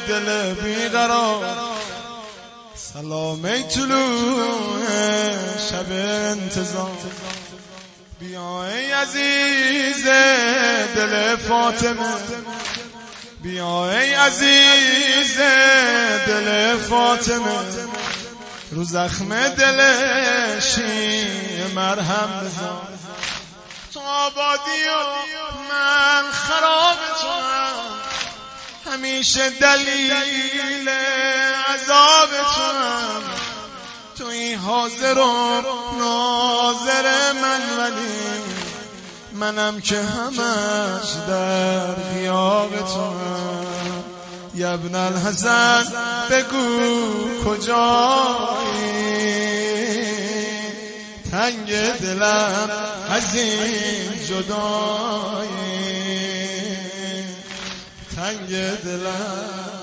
دل بیقرار، سلام ای طلوع شب انتظار. بیا ای عزیز دل فاطمه، بیا ای عزیز دل فاطمه، رو زخم دل شیعه مرهم بزن. تو آبادی و من خراب توام، همیشه دلیل عذاب توام. توی حاضر و ناظر من، ولی منم که همش در غیاب توام. یا ابن الحسن بگو کجایی، تنگ دلم از این جدایی، تنگ دلم